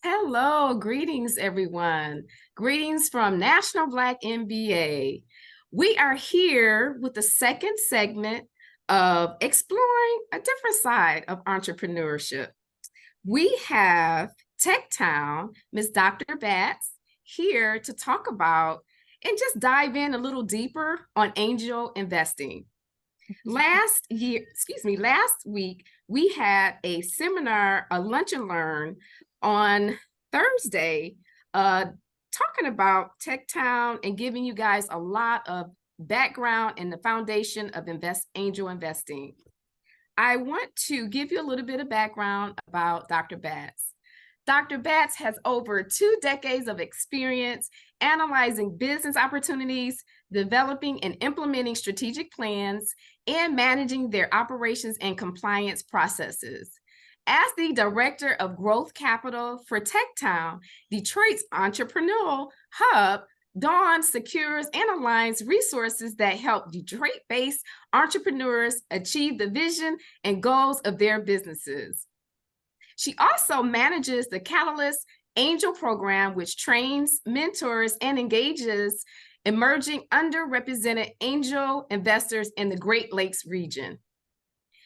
Hello, greetings, everyone. Greetings from National Black MBA. We are here with the second segment of exploring a different side of entrepreneurship. We have TechTown, Ms. Dr. Batts, here to talk about and just dive in a little deeper on angel investing. Last week, we had a seminar, a lunch and learn on Thursday, talking about TechTown and giving you guys a lot of background and the foundation of angel investing. I want to give you a little bit of background about Dr. Batts. Dr. Batts has over 2 decades of experience analyzing business opportunities, developing and implementing strategic plans, and managing their operations and compliance processes. As the Director of Growth Capital for TechTown, Detroit's entrepreneurial hub, Dawn secures and aligns resources that help Detroit-based entrepreneurs achieve the vision and goals of their businesses. She also manages the Catalyst Angel Program, which trains, mentors, and engages emerging underrepresented angel investors in the Great Lakes region.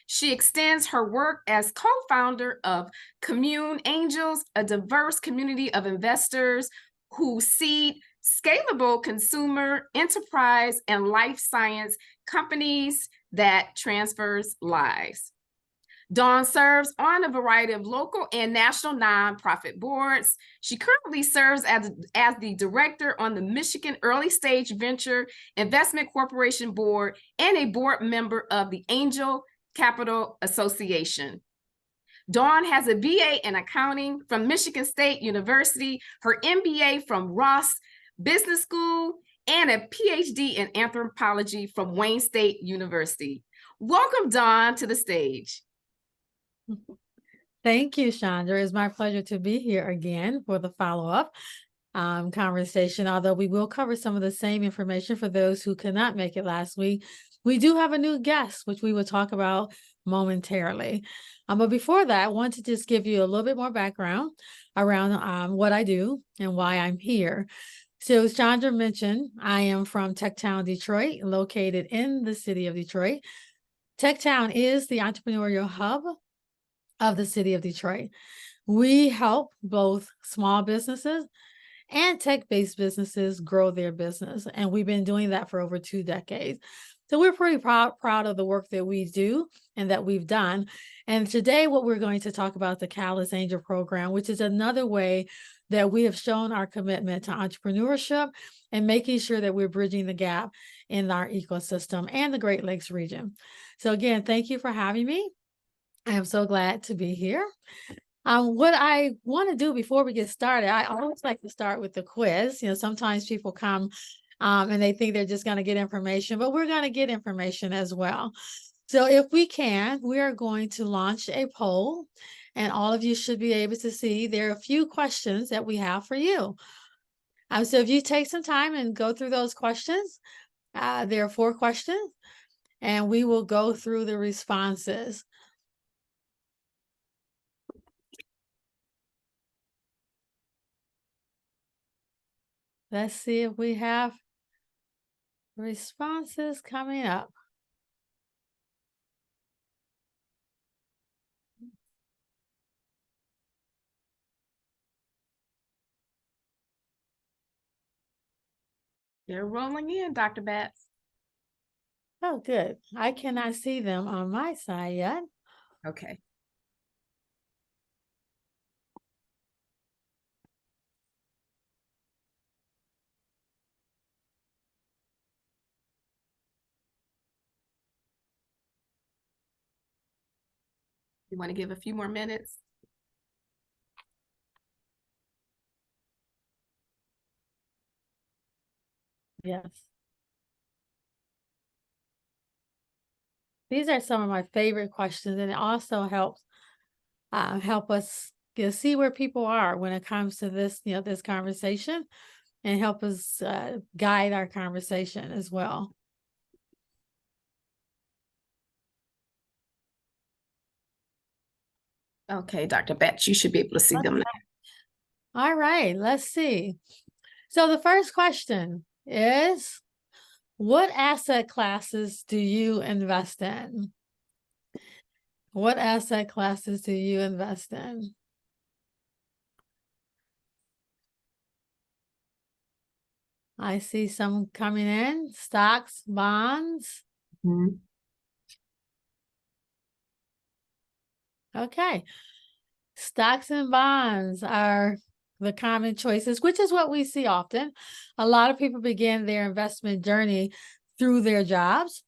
She extends her work as co-founder of Commune Angels, a diverse community of investors who seed scalable consumer, enterprise, and life science companies that transfers lives. Dawn serves on a variety of local and national nonprofit boards. She currently serves as the director on the Michigan Early Stage Venture Investment Corporation Board and a board member of the Angel Capital Association. Dawn has a BA in accounting from Michigan State University, her MBA from Ross Business School, and a PhD in anthropology from Wayne State University. Welcome, Dawn, to the stage. Thank you, Chandra. It's my pleasure to be here again for the follow-up conversation. Although we will cover some of the same information for those who could not make it last week, we do have a new guest, which we will talk about momentarily. But before that, I want to just give you a little bit more background around what I do and why I'm here. So as Chandra mentioned, I am from TechTown Detroit, located in the city of Detroit. TechTown is the entrepreneurial hub of the city of Detroit. We help both small businesses and tech-based businesses grow their business. And we've been doing that for over 2 decades. So we're pretty proud of the work that we do and that we've done. And today what we're going to talk about the Catalyst Angel Program, which is another way that we have shown our commitment to entrepreneurship and making sure that we're bridging the gap in our ecosystem and the Great Lakes region. So again, thank you for having me. I am so glad to be here. What I want to do before we get started, I always like to start with the quiz. Sometimes people come and they think they're just going to get information, but we're going to get information as well. So if we can, we are going to launch a poll, and all of you should be able to see there are a few questions that we have for you. So if you take some time and go through those questions, there are 4 questions, and we will go through the responses. Let's see if we have responses coming up. They're rolling in, Dr. Batts. Oh, good. I cannot see them on my side yet. Okay. You want to give a few more minutes? Yes. These are some of my favorite questions, and it also helps help us see where people are when it comes to this, this conversation, and help us guide our conversation as well. Okay, Dr. Batts, you should be able to see them now. All right, let's see. So the first question is, what asset classes do you invest in? What asset classes do you invest in? I see some coming in, stocks, bonds. Mhm. Okay. Stocks and bonds are the common choices, which is what we see often. A lot of people begin their investment journey through their jobs.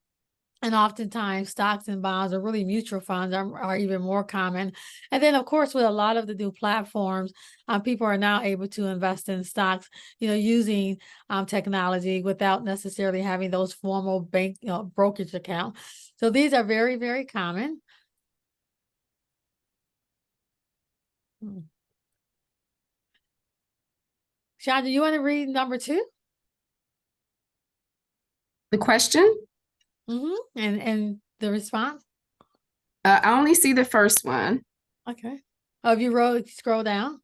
And oftentimes, stocks and bonds, or really mutual funds, are even more common. And then, of course, with a lot of the new platforms, people are now able to invest in stocks, using technology without necessarily having those formal bank, brokerage account. So these are very, very common. Hmm. Chandra, you want to read number 2? The question? And the response? I only see the first one. Okay. Oh, if you scroll down.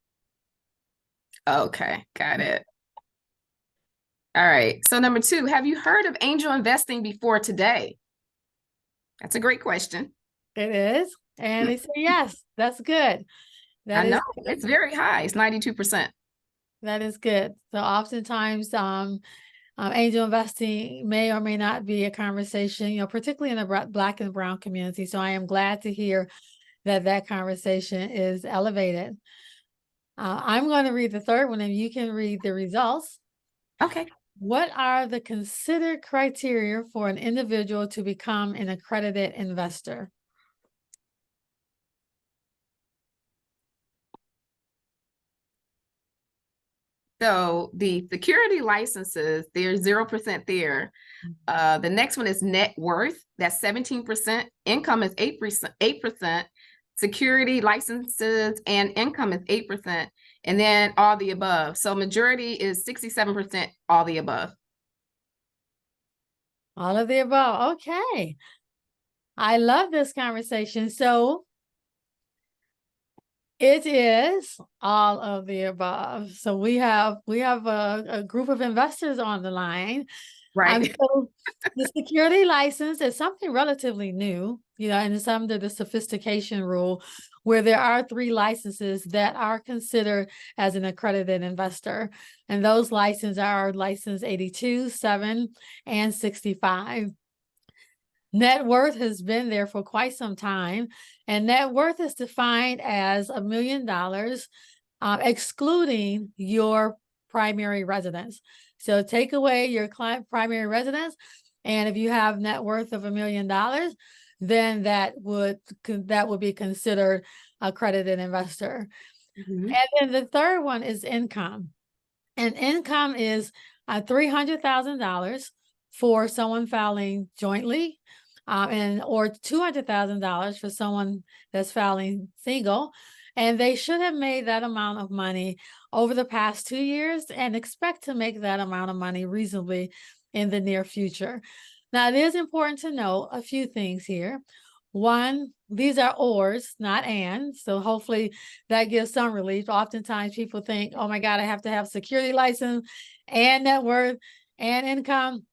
Okay, got it. All right. So number 2, have you heard of angel investing before today? That's a great question. It is. And they say, yes, that's good. I That know is it's good. very high. It's 92%. That is good. So oftentimes, angel investing may or may not be a conversation, particularly in the Black and Brown community. So I am glad to hear that that conversation is elevated. I'm going to read the third one, and you can read the results. Okay. What are the considered criteria for an individual to become an accredited investor? So the security licenses, there's 0% there. The next one is net worth. That's 17%. Income is 8%. 8%. Security licenses and income is 8%. And then all the above. So majority is 67% all the above. All of the above. Okay. I love this conversation. So it is all of the above. So we have a group of investors on the line. Right. So the security license is something relatively new, and it's under the sophistication rule, where there are 3 licenses that are considered as an accredited investor. And those licenses are license 82, 7, and 65. Net worth has been there for quite some time, and net worth is defined as $1 million, excluding your primary residence. So take away your primary residence, and if you have net worth of $1 million, then that would be considered accredited investor. Mhm. And then the third one is income, and income is $300,000 for someone filing jointly, and or $200,000 for someone that's filing single, and they should have made that amount of money over the past 2 years and expect to make that amount of money reasonably in the near future. Now, it is important to know a few things here. One, these are ors, not and. So hopefully that gives some relief. Oftentimes people think, oh my God, I have to have security license and net worth and income.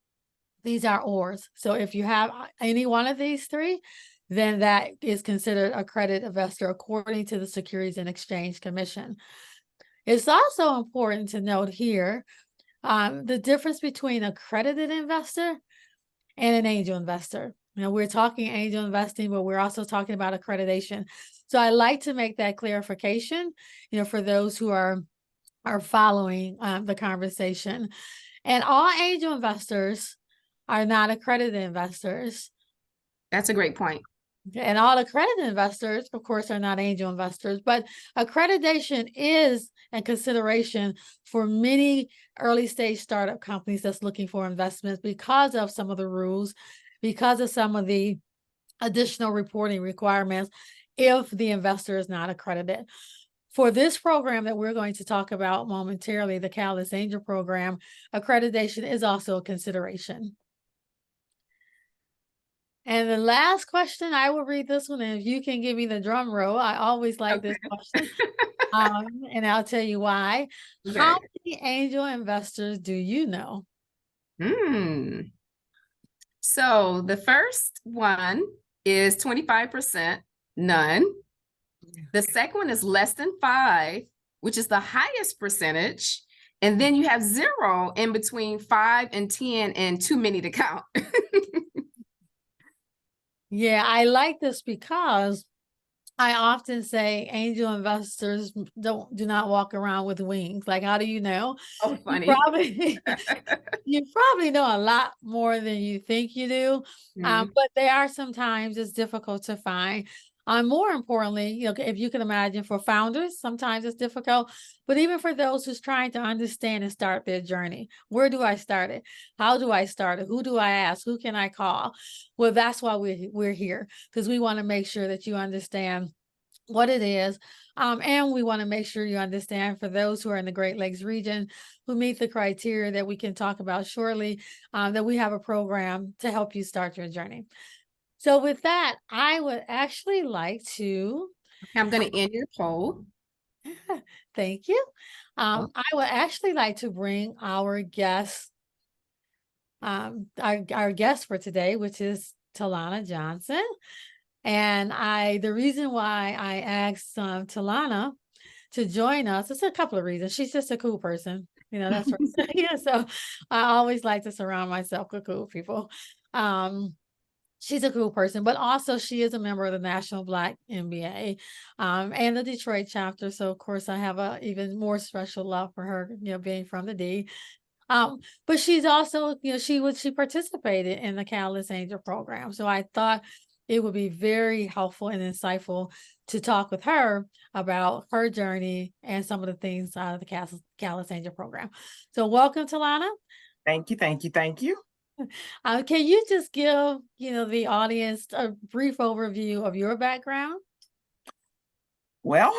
These are ors. So if you have any one of these 3, then that is considered a credit investor according to the Securities and Exchange Commission. It's also important to note here the difference between a accredited investor and an angel investor. We're talking angel investing, but we're also talking about accreditation. So I like to make that clarification, for those who are following the conversation. And all angel investors are not accredited investors. That's a great point. And all accredited investors, of course, are not angel investors, but accreditation is a consideration for many early stage startup companies that's looking for investments because of some of the rules, because of some of the additional reporting requirements if the investor is not accredited. For this program that we're going to talk about momentarily, the Catalyst Angel program, accreditation is also a consideration. And the last question, I will read this one, and if you can give me the drum roll, I always like this Okay. question. And I'll tell you why. How Okay. many angel investors do you know? Hmm. So the first one is 25%, none. The second one is less than five, which is the highest percentage. And then you have zero in between 5 and 10 and too many to count. Yeah, I like this because I often say angel investors do not walk around with wings. Like, how do you know? Oh, You funny. probably you probably know a lot more than you think you do. Mhm. But they are sometimes it's difficult to find. More importantly, if you can imagine for founders, sometimes it's difficult, but even for those who's trying to understand and start their journey, where do I start it? How do I start it? Who do I ask? Who can I call? Well, that's why we're here, because we want to make sure that you understand what it is. And we want to make sure you understand for those who are in the Great Lakes region who meet the criteria that we can talk about shortly, that we have a program to help you start your journey. So with that, I would actually like to I'm going to end your poll. thank you. Oh, I would actually like to bring our guest, our guest for today, which is Talana Johnson. And the reason why I asked Talana to join us, it's a couple of reasons. She's just a cool person. That's right. Yeah. So I always like to surround myself with cool people. She's a cool person, but also she is a member of the National Black MBA, and the Detroit chapter. So of course I have a even more special love for her, being from the D. But she's also, she participated in the Catalyst Angel program. So I thought it would be very helpful and insightful to talk with her about her journey and some of the things out of the Catalyst Angel program. So welcome, Talana. Thank you, thank you, thank you. Can you just give, the audience a brief overview of your background? Well,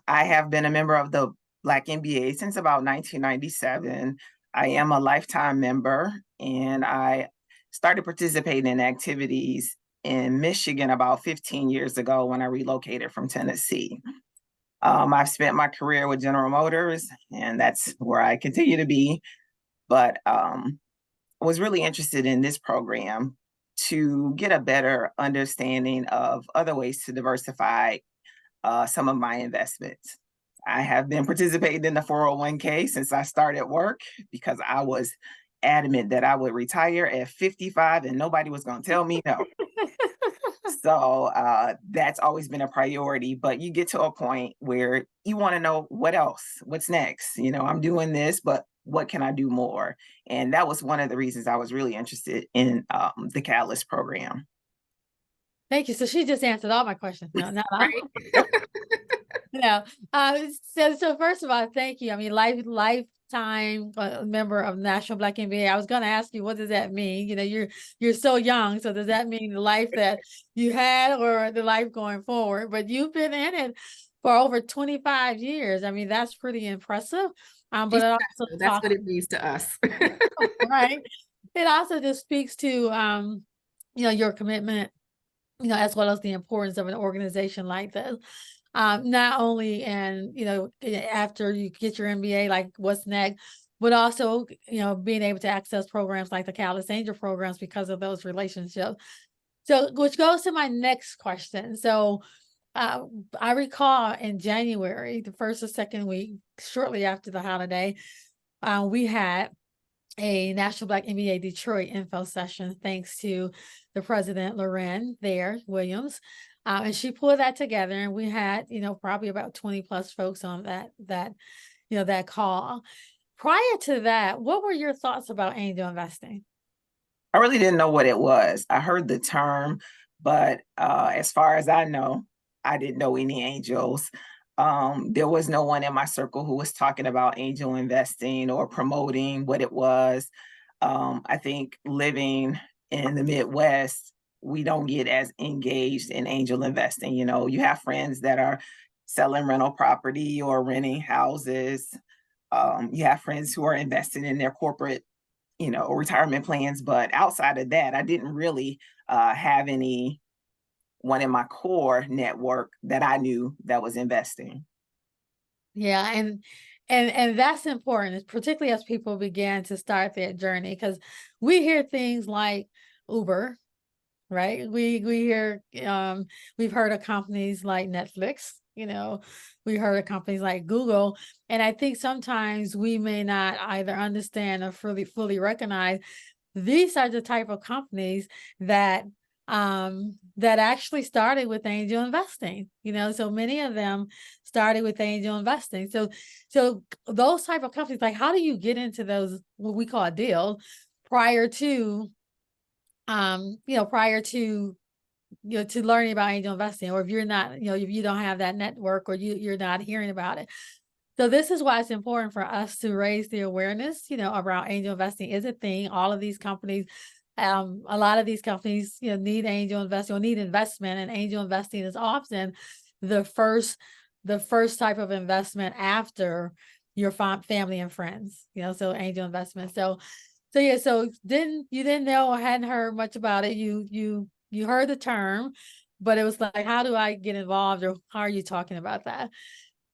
I have been a member of the Black MBA since about 1997. I am a lifetime member, and I started participating in activities in Michigan about 15 years ago when I relocated from Tennessee. I've spent my career with General Motors, and that's where I continue to be. But I was really interested in this program to get a better understanding of other ways to diversify some of my investments. I have been participating in the 401k since I started work because I was adamant that I would retire at 55 and nobody was going to tell me no. So that's always been a priority. But you get to a point where you want to know what else, what's next. I'm doing this, but what can I do more? And that was one of the reasons I was really interested in the Catalyst program. Thank you. So she just answered all my questions. No, no, no. right. No. So first of all, thank you. I mean, lifetime member of National Black MBA. I was going to ask you, what does that mean? You're so young. So does that mean the life that you had or the life going forward? But you've been in it for over 25 years. I mean, that's pretty impressive. But it also That's what it means to us. right. It also just speaks to your commitment, as well as the importance of an organization like this. Not only after you get your MBA, like what's next, but also, being able to access programs like the Catalyst Angel programs because of those relationships. So, which goes to my next question. So, I recall in January, the first or second week, shortly after the holiday, we had a National Black MBA Detroit info session, thanks to the president, Loren there, Williams. And she pulled that together, and we had, probably about 20 plus folks on that call. Prior to that, what were your thoughts about angel investing? I really didn't know what it was. I heard the term, but as far as I know, I didn't know any angels. There was no one in my circle who was talking about angel investing or promoting what it was. I think living in the Midwest, we don't get as engaged in angel investing. You have friends that are selling rental property or renting houses. You have friends who are investing in their corporate retirement plans. But outside of that, I didn't really have anyone in my core network that I knew that was investing. Yeah, and that's important, particularly as people begin to start their journey, because we hear things like Uber, right? We hear we've heard of companies like Netflix, we heard of companies like Google, and I think sometimes we may not either understand or fully recognize these are the type of companies that that actually started with angel investing. So many of them started with angel investing. So those type of companies, like, how do you get into those, what we call a deal, prior to prior to to learning about angel investing, or if you're not, if you don't have that network, or you're not hearing about it. So this is why it's important for us to raise the awareness, around angel investing is a thing. All of these companies, a lot of these companies, need angel investing or need investment, and angel investing is often the first, type of investment after your family and friends, so angel investment. So yeah, so you didn't know or hadn't heard much about it. You heard the term, but it was like, how do I get involved, or how are you talking about that?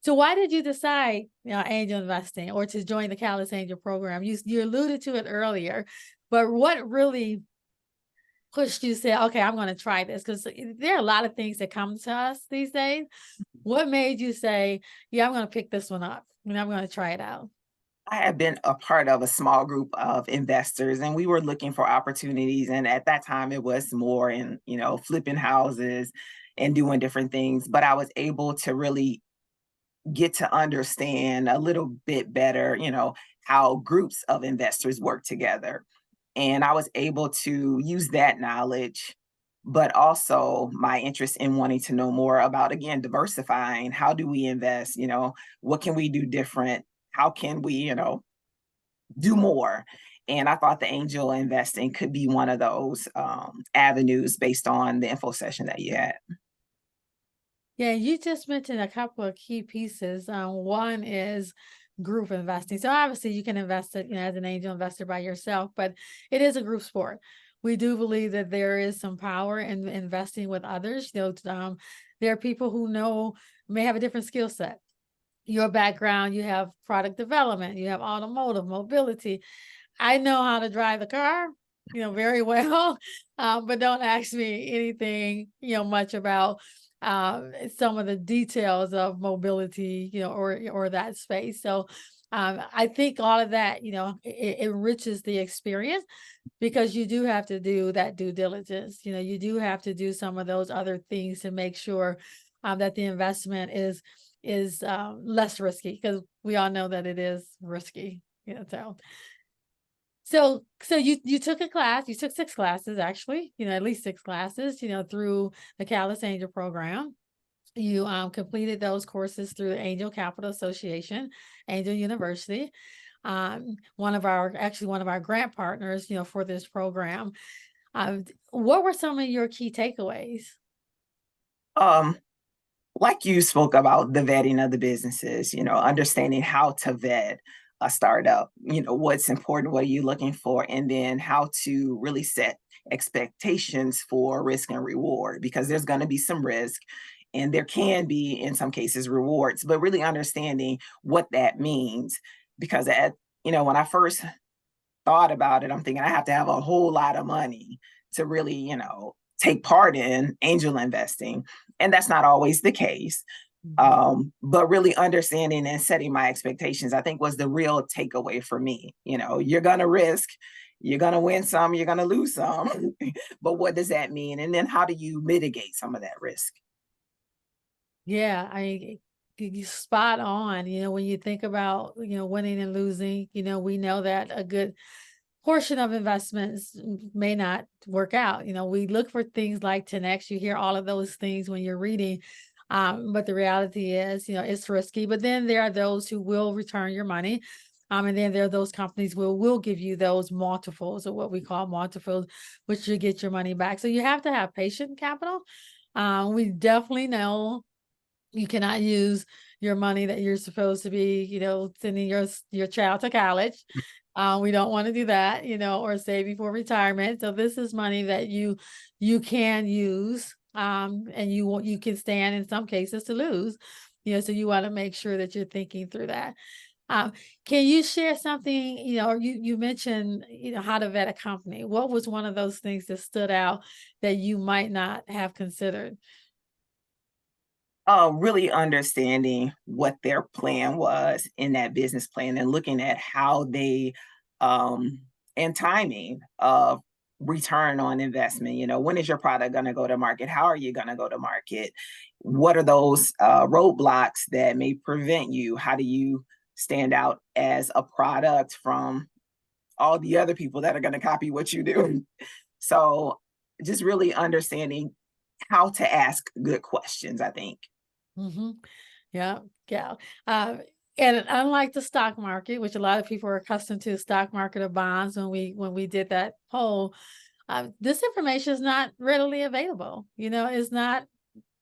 So why did you decide, angel investing, or to join the Catalyst Angel program? You alluded to it earlier, but what really pushed you to say, okay, I'm going to try this? Because there are a lot of things that come to us these days. What made you say, yeah, I'm going to pick this one up and I'm going to try it out? I had been a part of a small group of investors, and we were looking for opportunities. And at that time, it was more in, flipping houses and doing different things. But I was able to really get to understand a little bit better, how groups of investors work together. And I was able to use that knowledge, but also my interest in wanting to know more about, again, diversifying. How do we invest? What can we do different? How can we, do more? And I thought the angel investing could be one of those avenues based on the info session that you had. Yeah, you just mentioned a couple of key pieces. One is group investing. So obviously you can invest it, as an angel investor by yourself, but it is a group sport. We do believe that there is some power in investing with others. There are people who may have a different skill set. Your background, you have product development, you have automotive mobility. I know how to drive the car, very well, but don't ask me anything, much about some of the details of mobility, or that space. So I think all of that, it enriches the experience, because you do have to do that due diligence. You do have to do some of those other things to make sure that the investment is less risky, because we all know that it is risky. So you took a class, you took 6 classes, actually, at least 6 classes, through the Catalyst Angel program. You completed those courses through Angel Capital Association, Angel University. One of our grant partners, for this program. What were some of your key takeaways? Um, like you spoke about the vetting of the businesses, understanding how to vet a startup, what's important, what are you looking for, and then how to really set expectations for risk and reward, because there's going to be some risk and there can be, in some cases, rewards, but really understanding what that means. Because when I first thought about it, I'm thinking I have to have a whole lot of money to really, take part in angel investing. And that's not always the case. But really understanding and setting my expectations, I think, was the real takeaway for me. You're going to risk, you're going to win some, you're going to lose some. But what does that mean? And then how do you mitigate some of that risk? Yeah, you spot on. When you think about, winning and losing, we know that a good portion of investments may not work out. We look for things like 10x. You hear all of those things when you're reading. But the reality is, it's risky. But then there are those who will return your money. And then there are those companies will give you those multiples, or what we call multiples, which you get your money back. So you have to have patient capital. We definitely know you cannot use your money that you're supposed to be, sending your child to college. We don't want to do that, or saving for retirement. So this is money that you can use, and you can stand in some cases to lose. So you want to make sure that you're thinking through that. Can you share something, you mentioned, how to vet a company. What was one of those things that stood out that you might not have considered? Really understanding what their plan was in that business plan and looking at how they and timing of return on investment. When is your product going to go to market? How are you going to go to market? What are those roadblocks that may prevent you? How do you stand out as a product from all the other people that are going to copy what you do? So just really understanding how to ask good questions, I think. Hmm. Yeah, yeah. Uh, and unlike the stock market, which a lot of people are accustomed to, stock market or bonds, when we did that poll, this information is not readily available. It's not.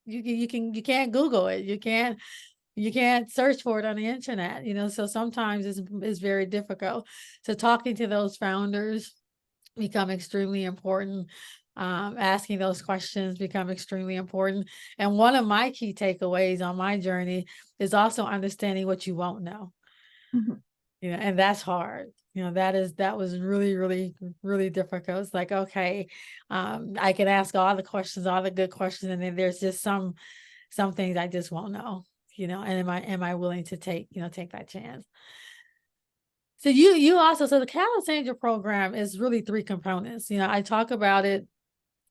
You can't Google it. You can't search for it on the internet. So sometimes it's very difficult. So talking to those founders become extremely important. Asking those questions become extremely important. And one of my key takeaways on my journey is also understanding what you won't know. Mhm. And that's hard. That was really, really, really difficult. It's like, okay, I can ask all the questions, all the good questions, and then there's just some things I just won't know. And am I willing to take that chance? So you also, so the Catalyst Angel program is really three components. I talk about it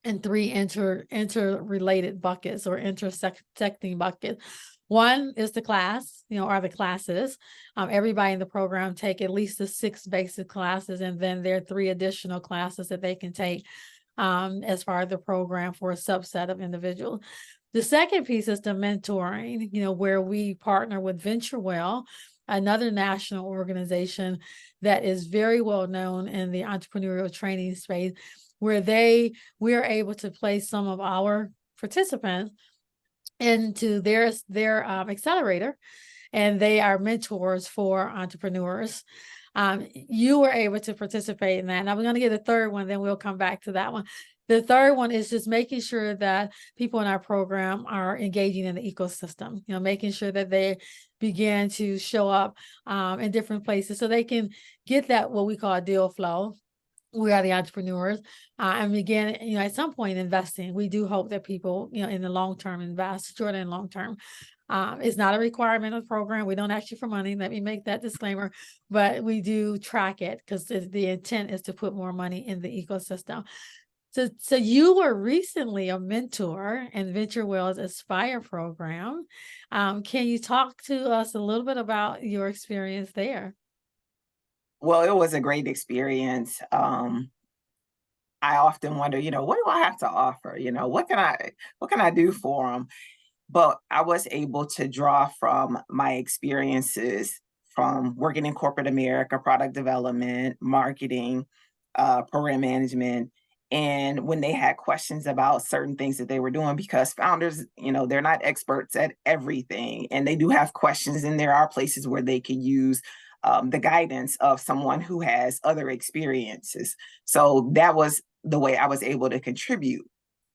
in three interrelated buckets or intersecting buckets. One is the class, or the classes. Everybody in the program take at least the 6 basic classes, and then there are 3 additional classes that they can take as part of the program for a subset of individuals. The second piece is the mentoring, where we partner with VentureWell, another national organization that is very well known in the entrepreneurial training space, where we are able to place some of our participants into their accelerator, and they are mentors for entrepreneurs. You were able to participate in that, and I'm going to get a third one, then we'll come back to that one. The third one is just making sure that people in our program are engaging in the ecosystem, making sure that they begin to show up in different places so they can get that, what we call deal flow. We are the entrepreneurs, and begin, at some point investing. We do hope that people, in the long term invest, short and long term. It's not a requirement of the program. We don't ask you for money. Let me make that disclaimer, but we do track it because the intent is to put more money in the ecosystem. So you were recently a mentor in VentureWell's Aspire program. Can you talk to us a little bit about your experience there? Well, it was a great experience. I often wonder, what do I have to offer? What can I do for them? But I was able to draw from my experiences from working in corporate America, product development, marketing, program management. And when they had questions about certain things that they were doing, because founders, they're not experts at everything, and they do have questions, and there are places where they can use the guidance of someone who has other experiences. So that was the way I was able to contribute.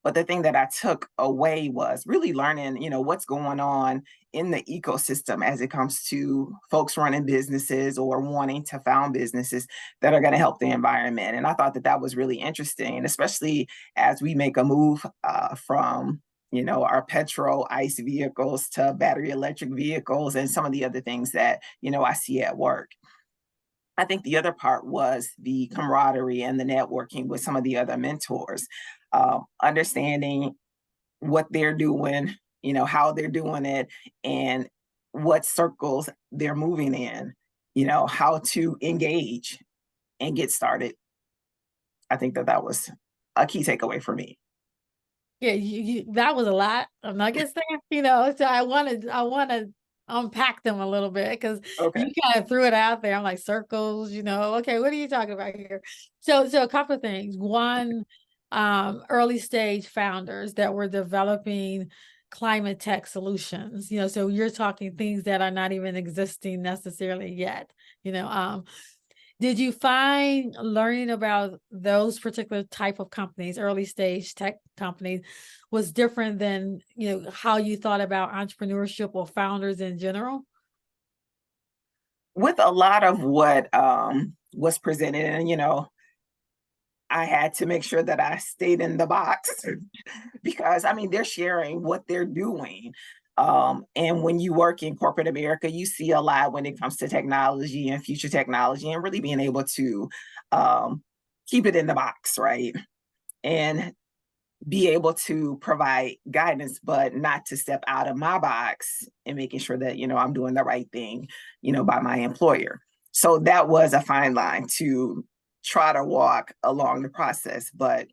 But the thing that I took away was really learning, what's going on in the ecosystem as it comes to folks running businesses or wanting to found businesses that are going to help the environment. And I thought that that was really interesting, and especially as we make a move from our petrol ICE vehicles to battery electric vehicles and some of the other things that I see at work. I think the other part was the camaraderie and the networking with some of the other mentors, understanding what they're doing, how they're doing it, and what circles they're moving in, how to engage and get started. I think that that was a key takeaway for me. Yeah, that was a lot of nuggets there, so I want to unpack them a little bit because you Okay. kind of threw it out there. I'm like circles, okay, what are you talking about here? So a couple of things. One, early stage founders that were developing climate tech solutions, so you're talking things that are not even existing necessarily yet, you know, um, Did you find learning about those particular type of companies, early stage tech companies, was different than, how you thought about entrepreneurship or founders in general? With a lot of what was presented, and I had to make sure that I stayed in the box because I mean they're sharing what they're doing. And when you work in corporate America, you see a lot when it comes to technology and future technology and really being able to um, keep it in the box, right? And be able to provide guidance, but not to step out of my box and making sure that, I'm doing the right thing, by my employer. So that was a fine line to try to walk along the process. But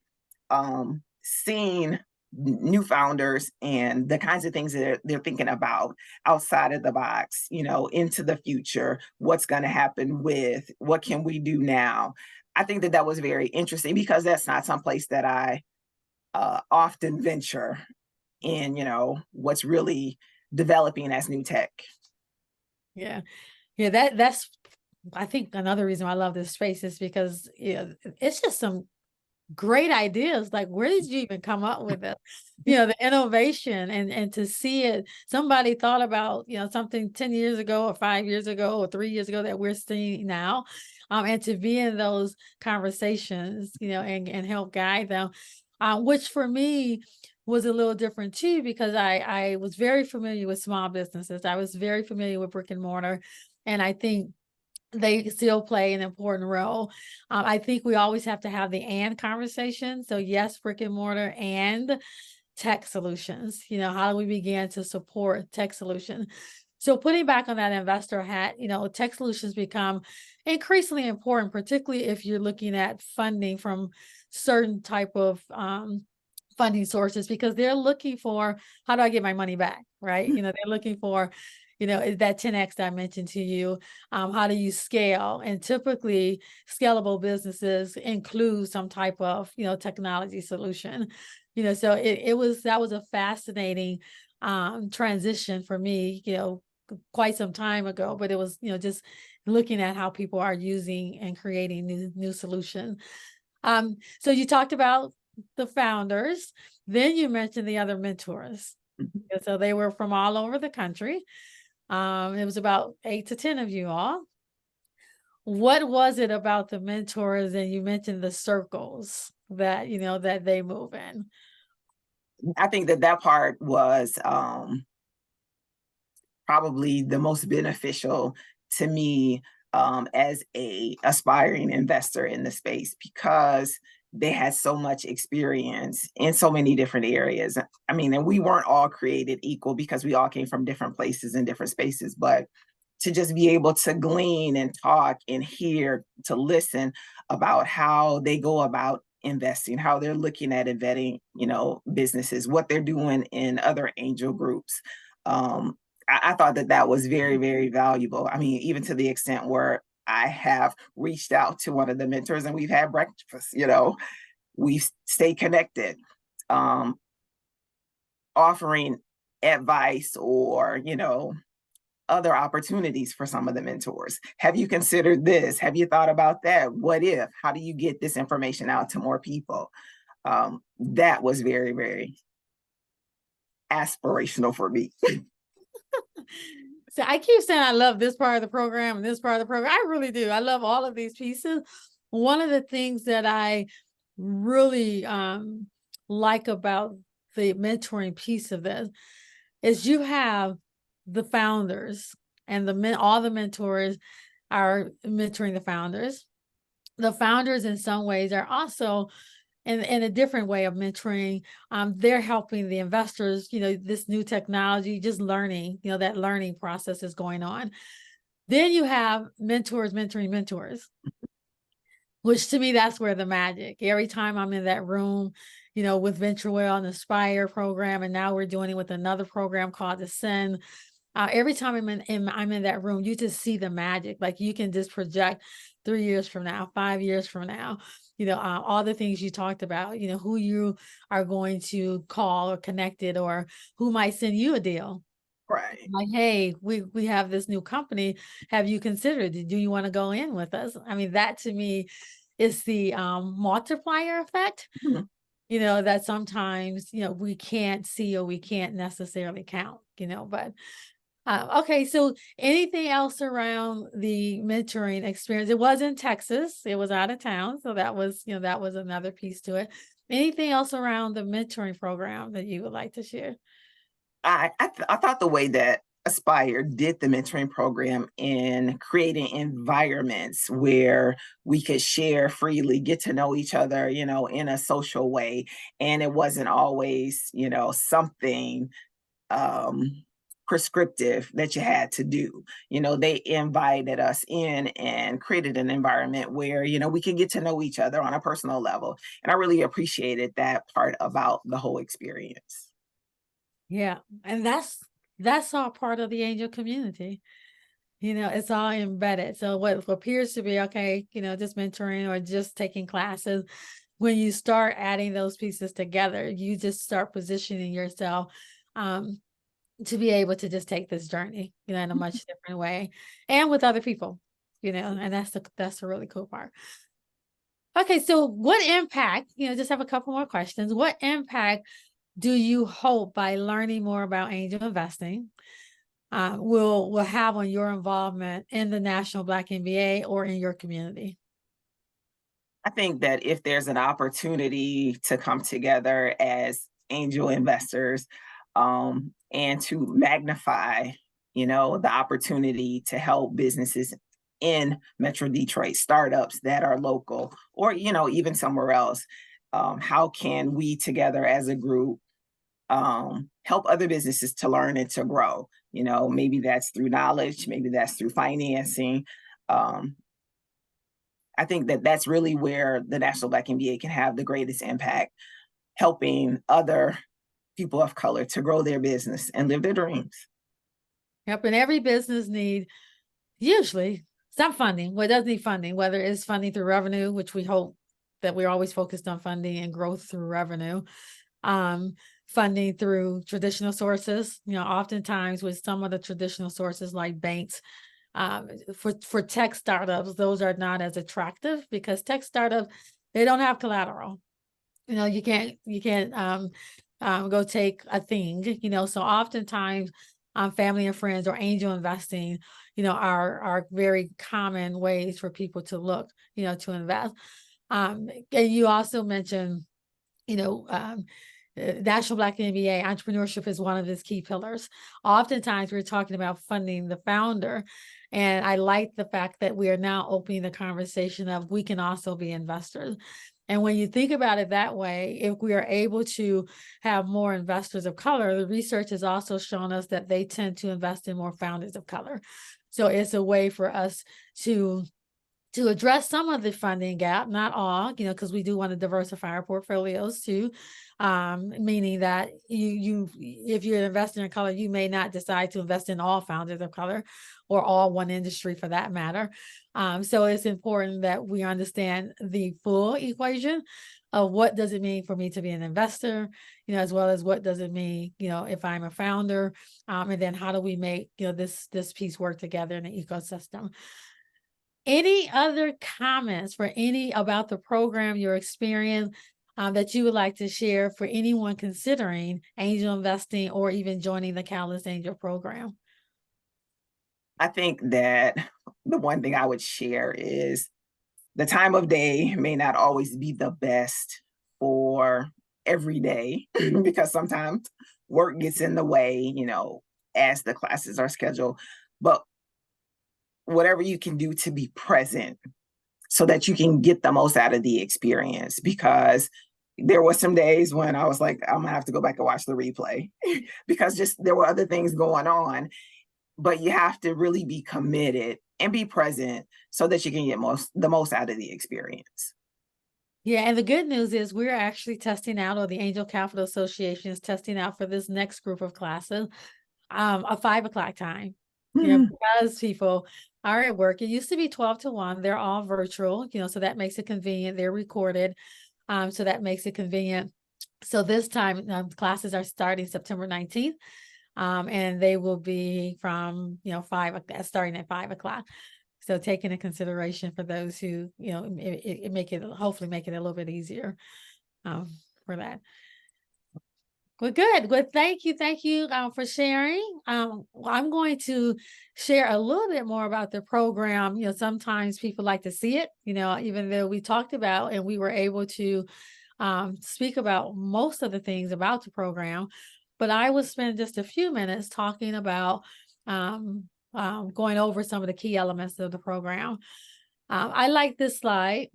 seeing new founders and the kinds of things that they're thinking about outside of the box, into the future, what's going to happen with what can we do now? I think that that was very interesting because that's not someplace that I often venture in, what's really developing as new tech. Yeah. Yeah, that's I think another reason why I love this space is because it's just some great ideas. Like, where did you even come up with it? The innovation and to see it, somebody thought about, something 10 years ago or 5 years ago or 3 years ago that we're seeing now. And to be in those conversations, and help guide them, which for me was a little different too, because I was very familiar with small businesses. I was very familiar with brick and mortar. And I think they still play an important role. I think we always have to have the and conversation. So yes, brick and mortar and tech solutions. How do we begin to support tech solutions? So putting back on that investor hat, tech solutions become increasingly important, particularly if you're looking at funding from certain type of funding sources, because they're looking for, how do I get my money back, right? They're looking for, is that 10x that I mentioned to you? How do you scale? And typically scalable businesses include some type of, technology solution. So that was a fascinating transition for me, quite some time ago, but it was, just looking at how people are using and creating new solutions. So you talked about the founders, then you mentioned the other mentors. So they were from all over the country. It was about 8 to 10 of you all. What was it about the mentors? And you mentioned the circles that, that they move in. I think that that part was probably the most beneficial to me as a aspiring investor in the space because they had so much experience in so many different areas. I mean, and we weren't all created equal because we all came from different places and different spaces, but to just be able to glean and talk and hear, to listen about how they go about investing, how they're looking at vetting, businesses, what they're doing in other angel groups. I thought that that was very, very valuable. I mean, even to the extent where I have reached out to one of the mentors and we've had breakfast, we've stayed connected, offering advice or, other opportunities for some of the mentors. Have you considered this? Have you thought about that? What if? How do you get this information out to more people? That was very, very aspirational for me. So I keep saying I love this part of the program and this part of the program. I really do. I love all of these pieces. One of the things that I really like about the mentoring piece of this is you have the founders and all the mentors are mentoring the founders. The founders in some ways are also in a different way of mentoring. They're helping the investors, this new technology, just learning, that learning process is going on. Then you have mentors mentoring mentors, which to me, that's where the magic. Every time I'm in that room, with VentureWell and the Aspire program, and now we're doing it with another program called Ascend. Every time I'm in that room, you just see the magic. Like you can just project 3 years from now, 5 years from now, all the things you talked about, who you are going to call or connected or who might send you a deal. Right. Like, hey, we have this new company. Have you considered it? Do you want to go in with us? I mean, that to me is the multiplier effect, Mhm. that sometimes, we can't see or we can't necessarily count, but okay, so anything else around the mentoring experience? It was in Texas, it was out of town, so that was another piece to it. Anything else around the mentoring program that you would like to share? I thought the way that Aspire did the mentoring program in creating environments where we could share freely, get to know each other, in a social way. And it wasn't always, something um prescriptive that you had to do. They invited us in and created an environment where, we could get to know each other on a personal level. And I really appreciated that part about the whole experience. Yeah, and that's all part of the angel community. It's all embedded. So what appears to be okay, just mentoring or just taking classes, when you start adding those pieces together, you just start positioning yourself um, to be able to just take this journey, in a much different way and with other people, and that's the really cool part. Okay, so what impact, just have a couple more questions. What impact do you hope by learning more about angel investing will have on your involvement in the National Black MBA or in your community? I think that if there's an opportunity to come together as angel investors, and to magnify, the opportunity to help businesses in Metro Detroit, startups that are local or, even somewhere else, how can we together as a group help other businesses to learn and to grow? Maybe that's through knowledge, maybe that's through financing. Um, I think that that's really where the National Black MBA can have the greatest impact, helping other people of color to grow their business and live their dreams. Yep, and every business need usually some funding. Well, it does need funding, whether it's funding through revenue, which we hope that we're always focused on funding and growth through revenue, um, funding through traditional sources. Oftentimes with some of the traditional sources like banks, for tech startups, those are not as attractive because tech startups, they don't have collateral. You can't go take a thing. So oftentimes, family and friends or angel investing, are very common ways for people to look, to invest. And you also mentioned, you know, um, National Black MBA entrepreneurship is one of its key pillars. Oftentimes, we're talking about funding the founder, and I like the fact that we are now opening the conversation of we can also be investors. And when you think about it that way, if we are able to have more investors of color, the research has also shown us that they tend to invest in more founders of color. So it's a way for us to address some of the funding gap, not all, because we do want to diversify our portfolios too. Meaning that if you're an investor in color, you may not decide to invest in all founders of color or all one industry for that matter. So it's important that we understand the full equation of what does it mean for me to be an investor, as well as what does it mean, if I'm a founder, and then how do we make, this piece work together in the ecosystem. Any other comments about the program, your experience, that you would like to share for anyone considering angel investing or even joining the Catalyst Angel program? I think that the one thing I would share is the time of day may not always be the best for every day because sometimes work gets in the way, as the classes are scheduled. But whatever you can do to be present so that you can get the most out of the experience, because there were some days when I was like, I'm gonna have to go back and watch the replay because just there were other things going on. But you have to really be committed and be present so that you can get the most out of the experience. Yeah, and the good news is we're actually testing out, or the Angel Capital Association is testing out for this next group of classes, a 5 o'clock time. Because people are at work. It used to be 12 to 1. They're all virtual, so that makes it convenient. They're recorded. So that makes it convenient. So this time, classes are starting September 19th. And they will be from, starting at 5 o'clock. So take into consideration for those who, hopefully make it a little bit easier for that. Well, good. Well, thank you for sharing. I'm going to share a little bit more about the program. Sometimes people like to see it, even though we talked about and we were able to speak about most of the things about the program, but I will spend just a few minutes talking about going over some of the key elements of the program. I like this slide.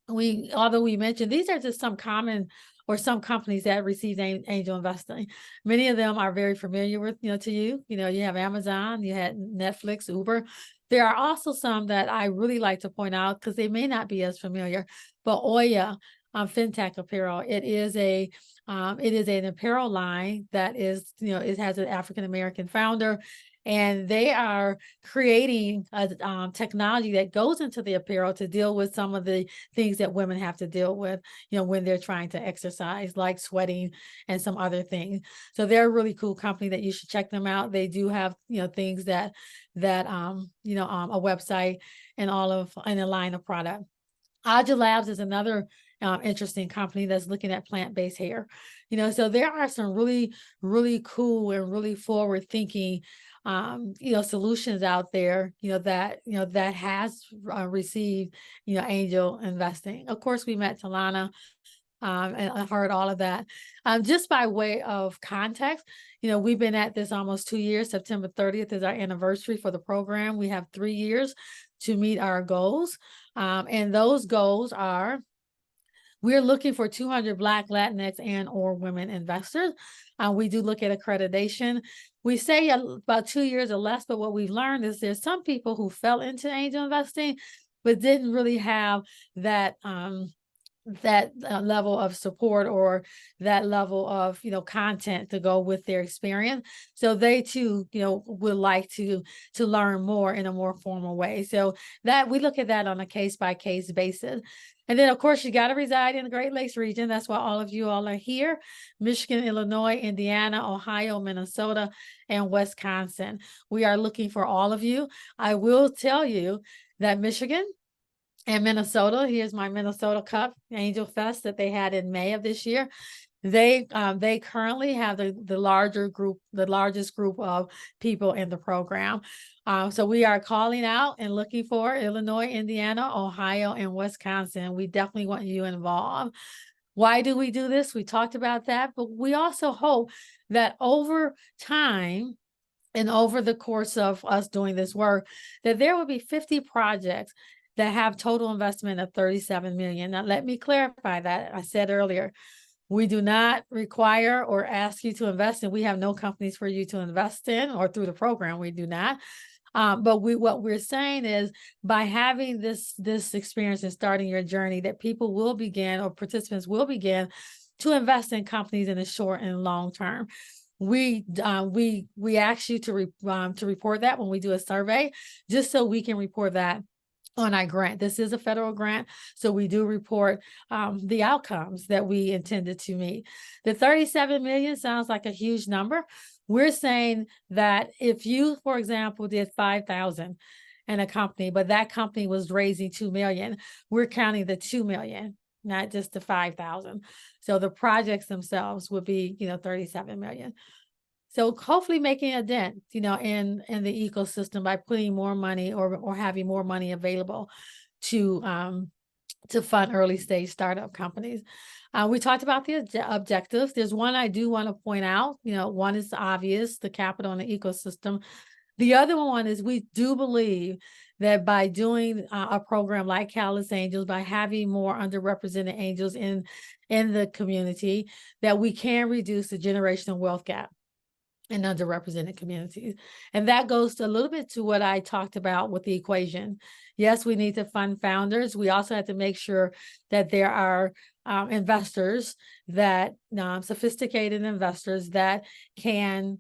Although we mentioned these are just some common or some companies that receive angel investing. Many of them are very familiar with, to you. You have Amazon, you had Netflix, Uber. There are also some that I really like to point out because they may not be as familiar. But Oya, FinTech Apparel, it is an apparel line that is, it has an African American founder. And they are creating a technology that goes into the apparel to deal with some of the things that women have to deal with, when they're trying to exercise, like sweating and some other things. So they're a really cool company that you should check them out. They do have, things that a website and a line of product. Aja Labs is another interesting company that's looking at plant-based hair. So there are some really, really cool and really forward-thinking solutions out there, that has received, angel investing. Of course, we met Talana, and I heard all of that. Just by way of context, we've been at this almost 2 years. September 30th is our anniversary for the program. We have 3 years to meet our goals. And those goals are, we're looking for 200 Black, Latinx, and or women investors. We do look at accreditation. We say about 2 years or less, but what we've learned is there's some people who fell into angel investing, but didn't really have that level of support or that level of content to go with their experience. So they too would like to learn more in a more formal way. So that we look at that on a case-by-case basis. And then of course you got to reside in the Great Lakes region. That's why all of you all are here: Michigan, Illinois, Indiana, Ohio, Minnesota, and Wisconsin. We are looking for all of you. I will tell you that Michigan and Minnesota, here's my Minnesota Cup Angel Fest that they had in May of this year. They currently have the largest group of people in the program. So we are calling out and looking for Illinois, Indiana, Ohio, and Wisconsin. We definitely want you involved. Why do we do this? We talked about that, but we also hope that over time and over the course of us doing this work, that there will be 50 projects that have total investment of $37 million. Now, let me clarify that. I said earlier, we do not require or ask you to invest in. We have no companies for you to invest in, or through the program, we do not. But what we're saying is, by having this experience and starting your journey, that people will begin, or participants will begin, to invest in companies in the short and long term. We ask you to report that when we do a survey, just so we can report that on our grant. This is a federal grant, so we do report the outcomes that we intended to meet. The 37 million sounds like a huge number. We're saying that if you, for example, did 5,000 in a company, but that company was raising 2 million, we're counting the 2 million, not just the 5,000. So the projects themselves would be, 37 million. So hopefully making a dent, in the ecosystem by putting more money or having more money available to fund early stage startup companies. We talked about the objectives. There's one I do want to point out. One is obvious, the capital and the ecosystem. The other one is, we do believe that by doing a program like Catalyst Angels, by having more underrepresented angels in the community, that we can reduce the generational wealth gap in underrepresented communities. And that goes a little bit to what I talked about with the equation. Yes, we need to fund founders. We also have to make sure that there are investors, that sophisticated investors that can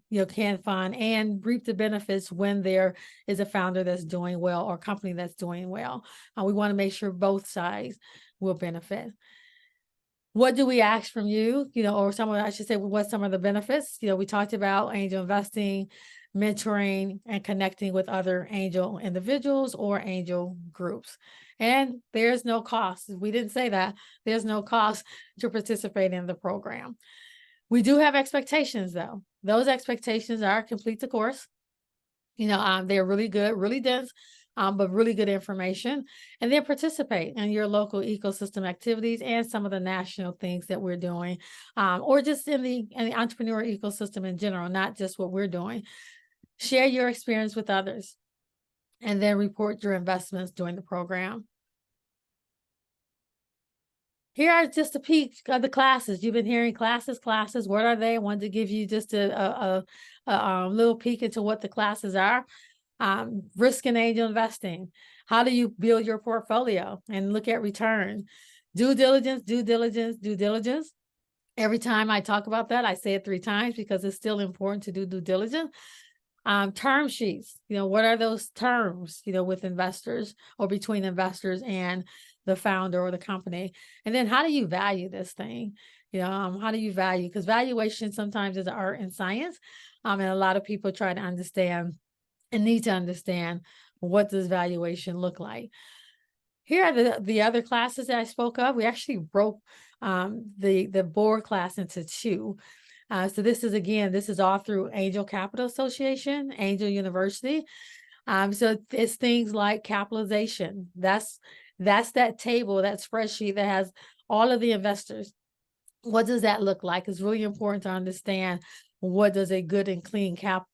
fund and reap the benefits when there is a founder that's doing well or a company that's doing well. We want to make sure both sides will benefit. What do we ask from you? Or I should say, what's some of the benefits? We talked about angel investing, mentoring, and connecting with other angel individuals or angel groups. And there's no cost. We didn't say that. There's no cost to participate in the program. We do have expectations, though. Those expectations are complete the course. They're really good, really dense, but really good information. And then participate in your local ecosystem activities and some of the national things that we're doing, or just in the entrepreneur ecosystem in general, not just what we're doing. Share your experience with others, and then report your investments during the program. Here are just a peek of the classes. You've been hearing classes. What are they? I wanted to give you just a little peek into what the classes are. Risk and angel investing. How do you build your portfolio and look at return? Due diligence. Every time I talk about that, I say it 3 times because it's still important to do due diligence. Term sheets, what are those terms, with investors or between investors and the founder or the company? And then how do you value this thing? How do you value? Because valuation sometimes is art and science. And a lot of people try to understand and need to understand, what does valuation look like? Here are the other classes that I spoke of. We actually broke the board class into 2. So this is all through Angel Capital Association, Angel University. So it's things like capitalization. That's that table, that spreadsheet that has all of the investors. What does that look like? It's really important to understand, what does a good and clean cap,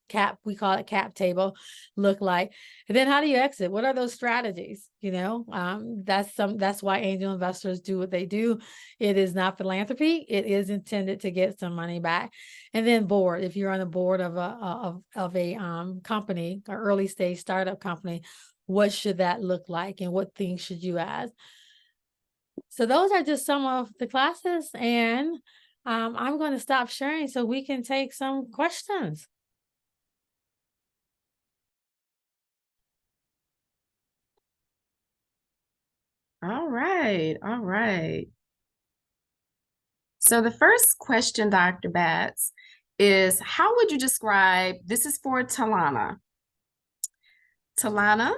we call it cap table, look like? And then how do you exit? What are those strategies? That's why angel investors do what they do. It is not philanthropy. It is intended to get some money back. And then board, if you're on the board of a company, or early stage startup company, what should that look like, and what things should you add? So those are just some of the classes, and I'm going to stop sharing so we can take some questions. All right. All right. So the first question, Dr. Batts, is how would you describe, this is for Talana. Talana,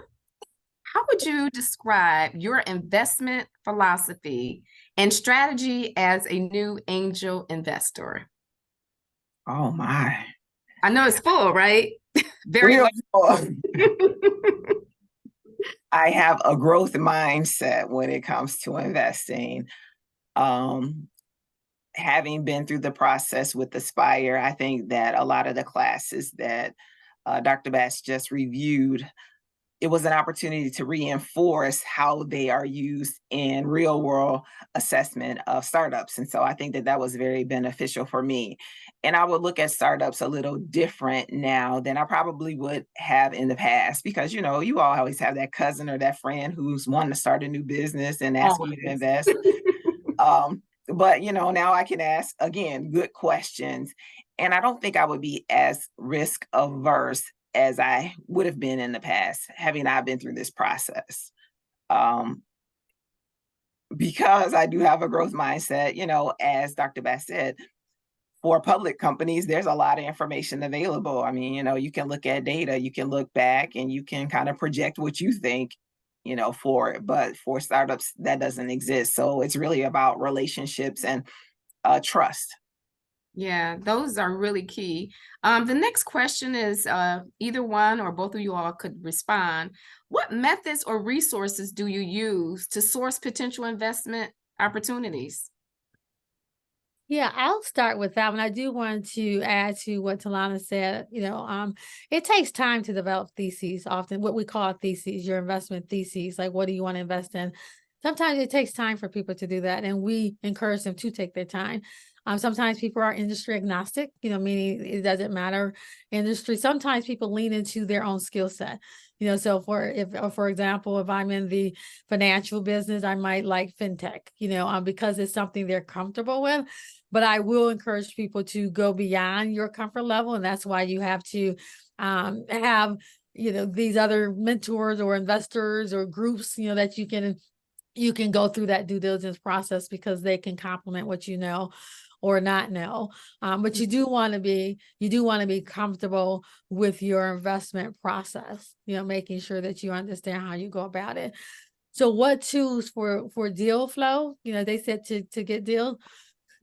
how would you describe your investment philosophy and strategy as a new angel investor? Oh my. I know it's full, right? Very Real full. I have a growth mindset when it comes to investing. Having been through the process with Aspire, I think that a lot of the classes that Dr. Bass just reviewed, it was an opportunity to reinforce how they are used in real world assessment of startups. And so I think that that was very beneficial for me. And I would look at startups a little different now than I probably would have in the past, because, you all always have that cousin or that friend who's wanting to start a new business and ask you to invest. But, now I can ask, again, good questions. And I don't think I would be as risk averse as I would have been in the past, having not been through this process. Because I do have a growth mindset, as Dr. Bass said, for public companies, there's a lot of information available. I mean, you can look at data, you can look back, and you can kind of project what you think, for it. But for startups, that doesn't exist. So it's really about relationships and trust. Yeah, those are really key. The next question is either one or both of you all could respond. What methods or resources do you use to source potential investment opportunities? Yeah, I'll start with that one. I do want to add to what Talana said. It takes time to develop theses, often what we call theses, your investment theses, like what do you want to invest in? Sometimes it takes time for people to do that, and we encourage them to take their time. Sometimes people are industry agnostic, meaning it doesn't matter industry. Sometimes people lean into their own skill set. So for example, if I'm in the financial business, I might like fintech, because it's something they're comfortable with. But I will encourage people to go beyond your comfort level. And that's why you have to have, these other mentors or investors or groups, that you can you can go through that due diligence process because they can complement what you know or not know. But you do want to be comfortable with your investment process, making sure that you understand how you go about it. So what tools for deal flow? They said to get deals.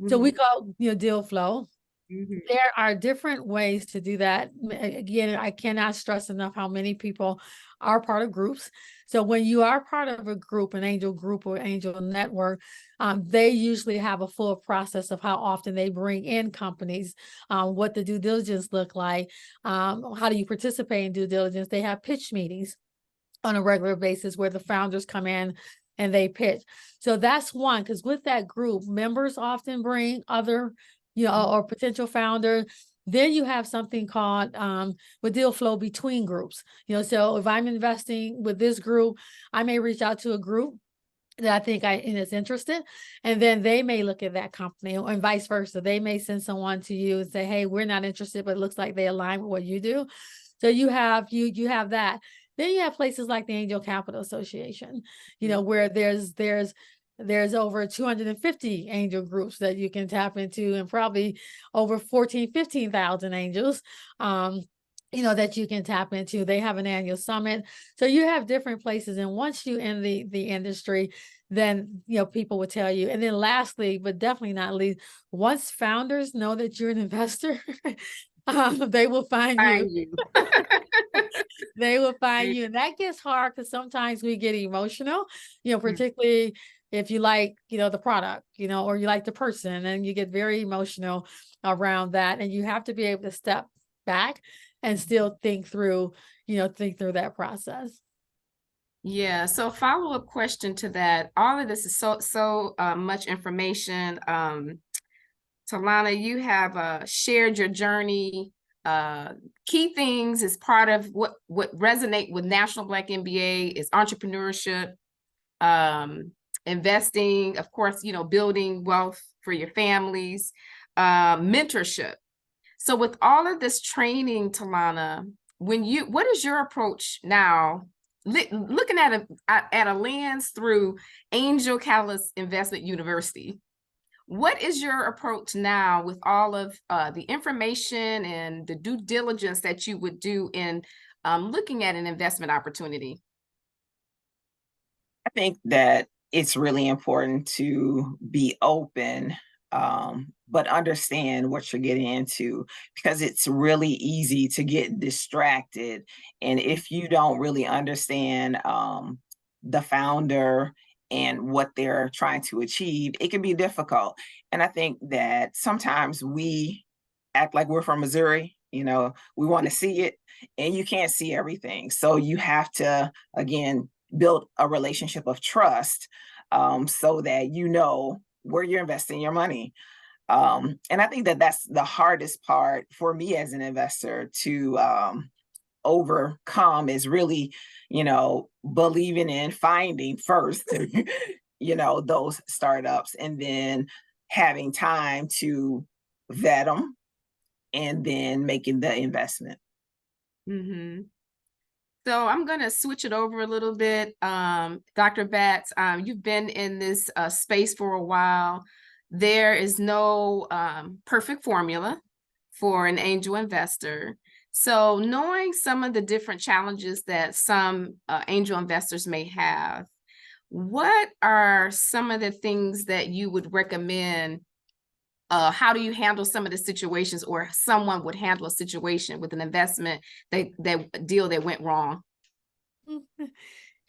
So we call, deal flow. There are different ways to do that. Again, I cannot stress enough how many people are part of groups. So when you are part of a group, an angel group or angel network, they usually have a full process of how often they bring in companies, what the due diligence look like, how do you participate in due diligence. They have pitch meetings on a regular basis where the founders come in and they pitch. So that's one, because with that group, members often bring other, or potential founders. Then you have something called with deal flow between groups. So if I'm investing with this group, I may reach out to a group that I think is interested, and then they may look at that company, and vice versa. They may send someone to you and say, "Hey, we're not interested, but it looks like they align with what you do." So you have that. Then you have places like the Angel Capital Association, where there's over 250 angel groups that you can tap into, and probably over 15,000 angels. That you can tap into. They have an annual summit. So you have different places. And once you in the industry, then, people will tell you. And then lastly, but definitely not least, once founders know that you're an investor, they will find you. They will find you. And that gets hard because sometimes we get emotional, particularly if you like, the product, or you like the person, and you get very emotional around that. And you have to be able to step back and still think through that process. Yeah. So follow-up question to that. All of this is so much information. Talana, you have shared your journey. Key things is part of what resonate with National Black MBA is entrepreneurship, investing, of course, building wealth for your families, mentorship. So with all of this training, Talana, what is your approach now? Looking at a lens through Angel Catalyst Investment University, what is your approach now with all of the information and the due diligence that you would do in looking at an investment opportunity? I think that it's really important to be open, but understand what you're getting into, because it's really easy to get distracted. And if you don't really understand the founder and what they're trying to achieve, it can be difficult. And I think that sometimes we act like we're from Missouri, we want to see it, and you can't see everything. So you have to, again, build a relationship of trust, so that where you're investing your money. And I think that that's the hardest part for me as an investor to overcome, is really, believing in finding first, those startups, and then having time to vet them, and then making the investment. Mm-hmm. So I'm going to switch it over a little bit. Dr. Batts, you've been in this space for a while. There is no perfect formula for an angel investor. So knowing some of the different challenges that some angel investors may have, what are some of the things that you would recommend? How do you handle some of the situations, or someone would handle a situation with an investment that deal that went wrong?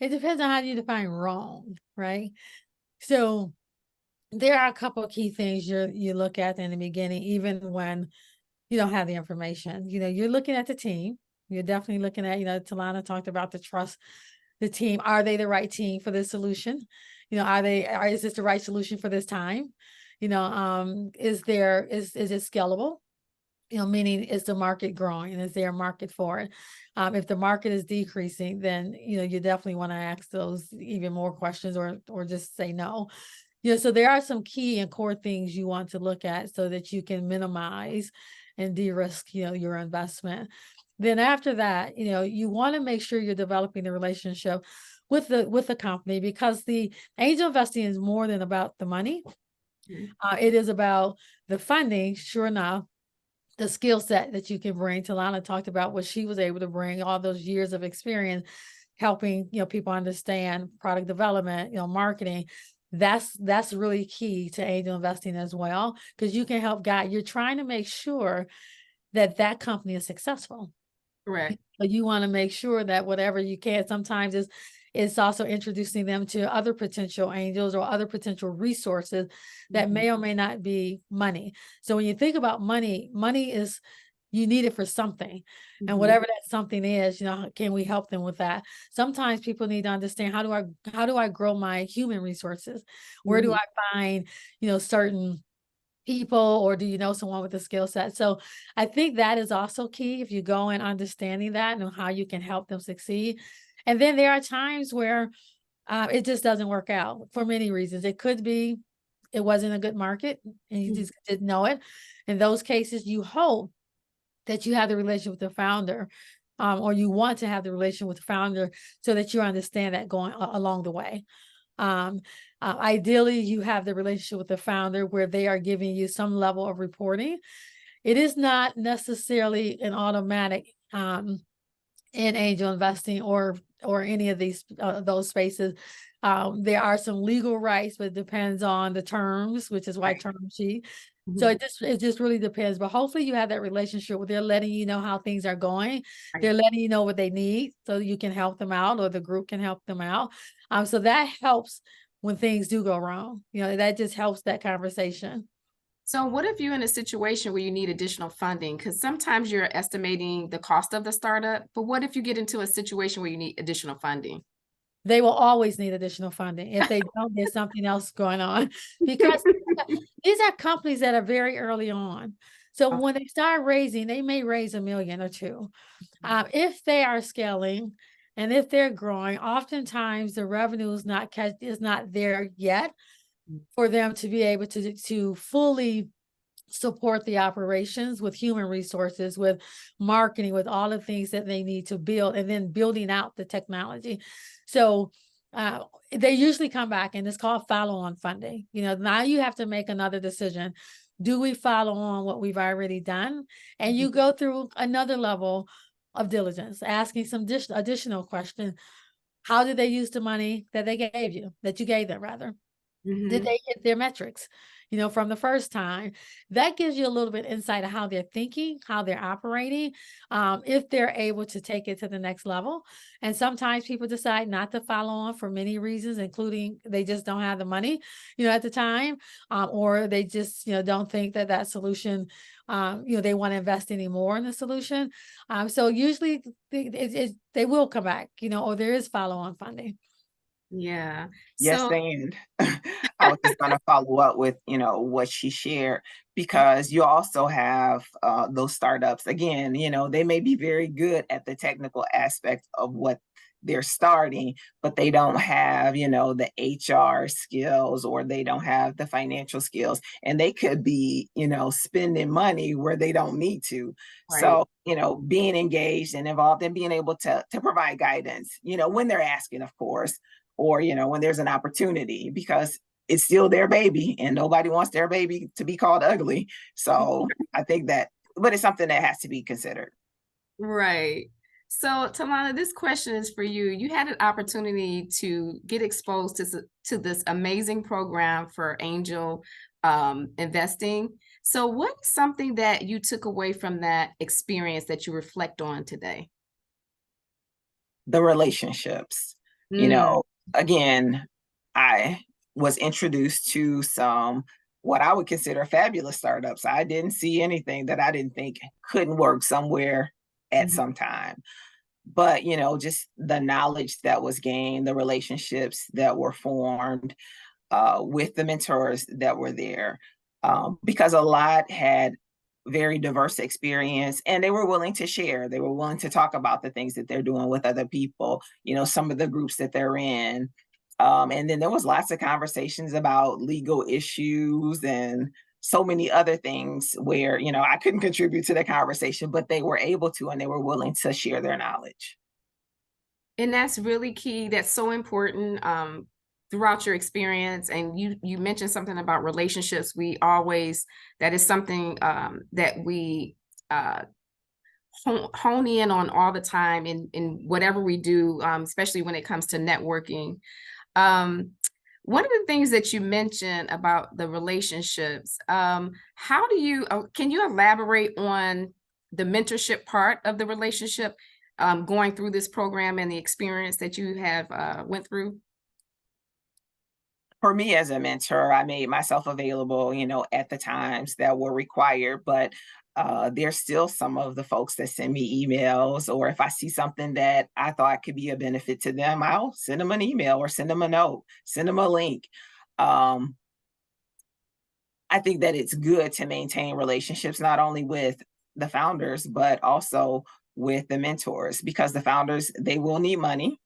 It depends on how you define wrong, right? So there are a couple of key things you look at in the beginning, even when you don't have the information. You're looking at the team. You're definitely looking at, Talana talked about the trust, the team. Are they the right team for this solution? Is this the right solution for this time? Is it scalable? Meaning, is the market growing? Is there a market for it? If the market is decreasing, then, you definitely want to ask those even more questions, or just say no. So there are some key and core things you want to look at so that you can minimize and de-risk, your investment. then after that, you want to make sure you're developing the relationship with the company, because the angel investing is more than about the money. It is about the funding, sure enough, the skill set that you can bring. Talana talked about what she was able to bring, all those years of experience helping, people understand product development, marketing. That's really key to angel investing as well, because you can help guide. You're trying to make sure that company is successful. Correct. But you want to make sure that whatever you can, sometimes it's also introducing them to other potential angels or other potential resources that may or may not be money. So when you think about money is, you need it for something. And whatever that something is, can we help them with that? Sometimes people need to understand, how do I grow my human resources? Where do I find, certain people, or do you know someone with a skill set? So I think that is also key, if you go in understanding that and how you can help them succeed. And then there are times where it just doesn't work out for many reasons. It could be it wasn't a good market and you just didn't know it. In those cases, you hope that you have the relationship with the founder, or you want to have the relationship with the founder, so that you understand that going along the way. Ideally, you have the relationship with the founder where they are giving you some level of reporting. It is not necessarily an automatic in angel investing or any of these those spaces. There are some legal rights, but it depends on the terms, which is why term sheet. So it just really depends. But hopefully you have that relationship where they're letting you know how things are going. They're letting you know what they need so you can help them out, or the group can help them out. So that helps when things do go wrong. That just helps that conversation. So what if you're in a situation where you need additional funding? Because sometimes you're estimating the cost of the startup, but what if you get into a situation where you need additional funding? They will always need additional funding. If they don't, there's something else going on, because these are companies that are very early on. So when they start raising, they may raise $1 million or $2 million. If they are scaling and if they're growing, oftentimes the revenue is not there yet for them to be able to fully support the operations with human resources, with marketing, with all the things that they need to build, and then building out the technology. So they usually come back, and it's called follow-on funding. Now you have to make another decision. Do we follow on what we've already done? And you go through another level of diligence, asking some additional questions. How did they use the money that they gave you, that you gave them rather? Did they hit their metrics, from the first time? That gives you a little bit insight of how they're thinking, how they're operating, if they're able to take it to the next level. And sometimes people decide not to follow on for many reasons, including they just don't have the money, at the time, or they just, don't think that solution, they want to invest any more in the solution. So usually they will come back, or there is follow-on funding. Yeah. Yes, So and I was just gonna follow up with, what she shared, because you also have those startups. Again, they may be very good at the technical aspect of what they're starting, but they don't have, the HR skills, or they don't have the financial skills, and they could be, spending money where they don't need to. right. So, being engaged and involved and being able to provide guidance, when they're asking, of course, or when there's an opportunity, because it's still their baby and nobody wants their baby to be called ugly. So I think that, but it's something that has to be considered. Right. So, Talana, this question is for you. You had an opportunity to get exposed to this amazing program for angel investing. So, what's something that you took away from that experience that you reflect on today? The relationships, again, I was introduced to some what I would consider fabulous startups. I didn't see anything that I didn't think couldn't work somewhere at some time. But, just the knowledge that was gained, the relationships that were formed with the mentors that were there, because a lot had very diverse experience, and they were willing to share. They were willing to talk about the things that they're doing with other people, some of the groups that they're in. And then there was lots of conversations about legal issues and so many other things where, you know, I couldn't contribute to the conversation, but they were able to, and they were willing to share their knowledge. And that's really key. That's so important throughout your experience. And you mentioned something about relationships. That is something that we hone in on all the time in whatever we do, especially when it comes to networking. One of the things that you mentioned about the relationships, can you elaborate on the mentorship part of the relationship, going through this program and the experience that you have went through? For me as a mentor, I made myself available, you know, at the times that were required, but there's still some of the folks that send me emails, or if I see something that I thought could be a benefit to them, I'll send them an email or send them a note, send them a link. Um, I think that it's good to maintain relationships not only with the founders, but also with the mentors, because the founders, they will need money,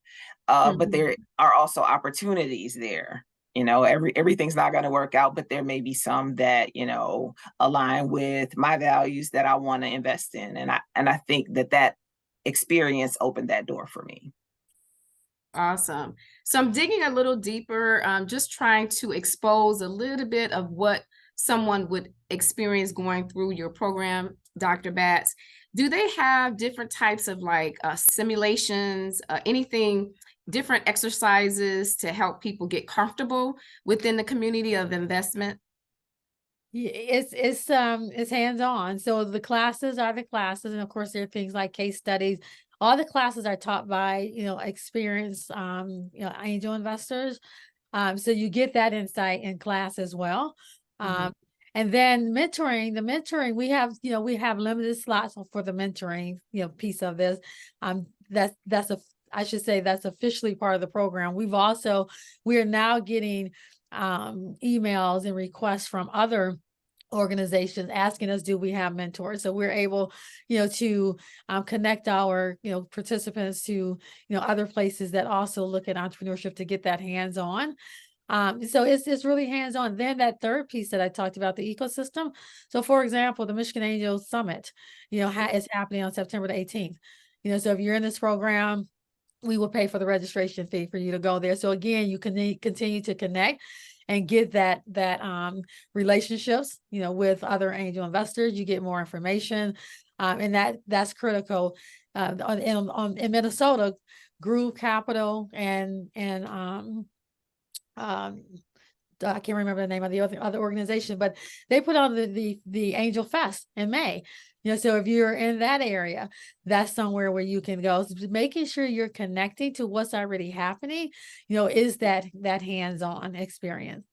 but Mhm. there are also opportunities there. You know, everything's not going to work out, but there may be some that, you know, align with my values that I want to invest in, and I think that that experience opened that door for me. Awesome. So I'm digging a little deeper, just trying to expose a little bit of what someone would experience going through your program, Dr. Batts. Do they have different types of like simulations, anything, different exercises to help people get comfortable within the community of investment? Yeah, it's hands-on. So the classes are the classes, and of course there are things like case studies. All the classes are taught by, experienced angel investors. So you get that insight in class as well. Mhm. Um, and then the mentoring, we have limited slots for the mentoring, piece of this. That's I should say that's officially part of the program. We are now getting emails and requests from other organizations asking us, do we have mentors? So we're able, to connect our, participants to, other places that also look at entrepreneurship to get that hands-on. So it's really hands-on. Then that third piece that I talked about, the ecosystem. So for example, the Michigan Angel Summit, is happening on September the 18th. So if you're in this program, we will pay for the registration fee for you to go there. So again, you can continue to connect and get that relationships, with other angel investors. You get more information, and that's critical. In Minnesota, Groove Capital and I can't remember the name of the other organization, but they put on the Angel Fest in May. So if you're in that area, that's somewhere where you can go. So making sure you're connecting to what's already happening, is that hands-on experience.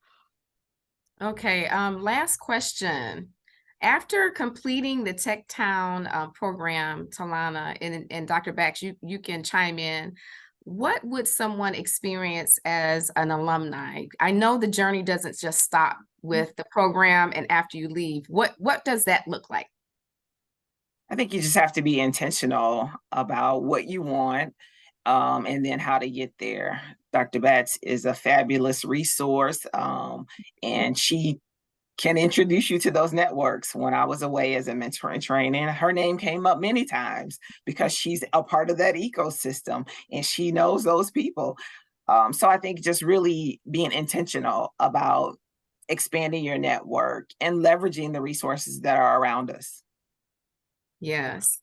Okay, last question. After completing the TechTown program, Talana and Dr. Bax, you can chime in. What would someone experience as an alumni? I know the journey doesn't just stop with the program and after you leave. What does that look like? I think you just have to be intentional about what you want, and then how to get there. Dr. Batts is a fabulous resource, and she can introduce you to those networks. When I was away as a mentor in training, her name came up many times because she's a part of that ecosystem and she knows those people. So I think just really being intentional about expanding your network and leveraging the resources that are around us. Yes.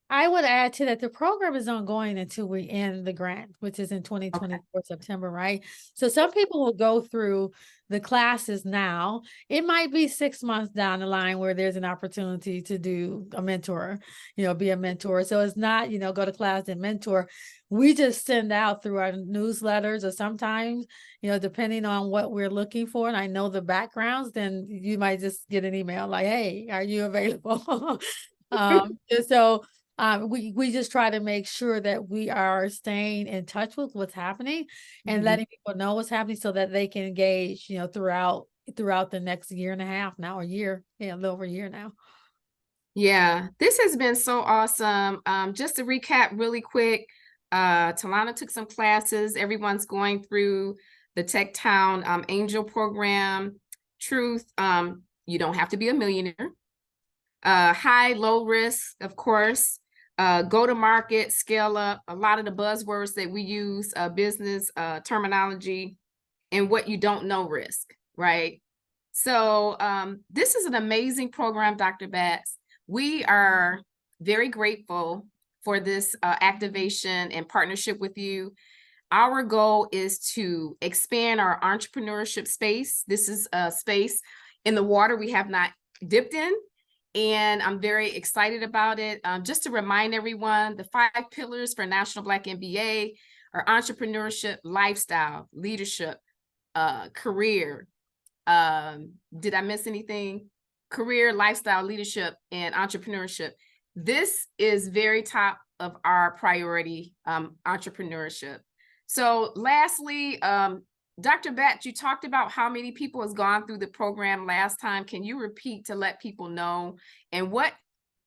I would add to that the program is ongoing until we end the grant, which is in Okay. 2024 September, right? So some people will go through the classes now. It might be 6 months down the line where there's an opportunity to do a mentor, be a mentor. So it's not, go to class and mentor. We just send out through our newsletters, or sometimes, depending on what we're looking for, and I know the backgrounds, then you might just get an email like, hey, are you available? And so we just try to make sure that we are staying in touch with what's happening and Mhm. letting people know what's happening so that they can engage, throughout the next year and a half now, a year, a little over a year now. Yeah, this has been so awesome. Just to recap really quick, Talana took some classes. Everyone's going through the TechTown Angel program. Truth, You don't have to be a millionaire. High, low risk, of course. Go to market, scale up, a lot of the buzzwords that we use, business terminology, and what you don't know risk, right? So this is an amazing program, Dr. Batts. We are very grateful for this activation and partnership with you. Our goal is to expand our entrepreneurship space. This is a space in the water we have not dipped in, and I'm very excited about it. Just to remind everyone, the 5 pillars for National Black MBA are entrepreneurship, lifestyle, leadership, career. Did I miss anything? Career, lifestyle, leadership, and entrepreneurship. This is very top of our priority, entrepreneurship. So lastly, Dr. Batts, you talked about how many people has gone through the program last time. Can you repeat to let people know? And what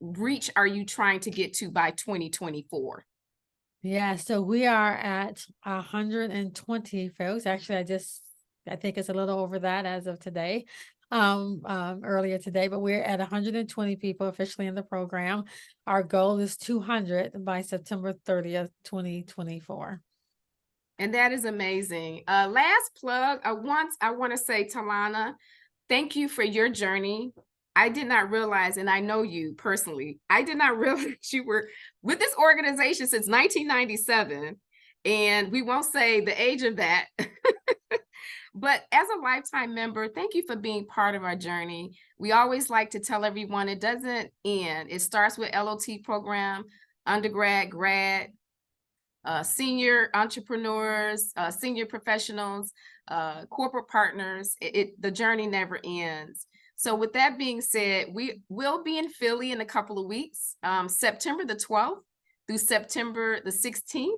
reach are you trying to get to by 2024? Yeah, so we are at 120 folks. Actually, I think it's a little over that as of today, earlier today, but we're at 120 people officially in the program. Our goal is 200 by September 30th, 2024. And that is amazing. Last plug, I want to say, Talana, thank you for your journey. I did not realize, and I know you personally, I did not realize you were with this organization since 1997. And we won't say the age of that. But as a lifetime member, thank you for being part of our journey. We always like to tell everyone it doesn't end. It starts with LOT program, undergrad, grad, senior entrepreneurs, senior professionals, corporate partners. The journey never ends. So with that being said, we will be in Philly in a couple of weeks, September the 12th through September the 16th,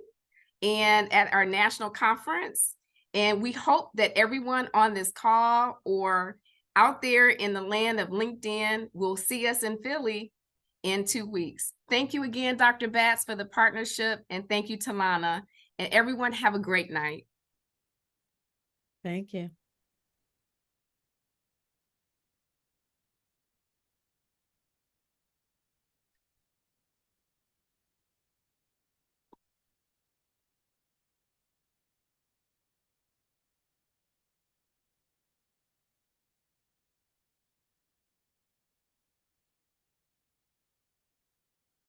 and at our national conference. And we hope that everyone on this call or out there in the land of LinkedIn will see us in Philly in 2 weeks. Thank you again, Dr. Batts, for the partnership. And thank you, Talana. And everyone have a great night. Thank you.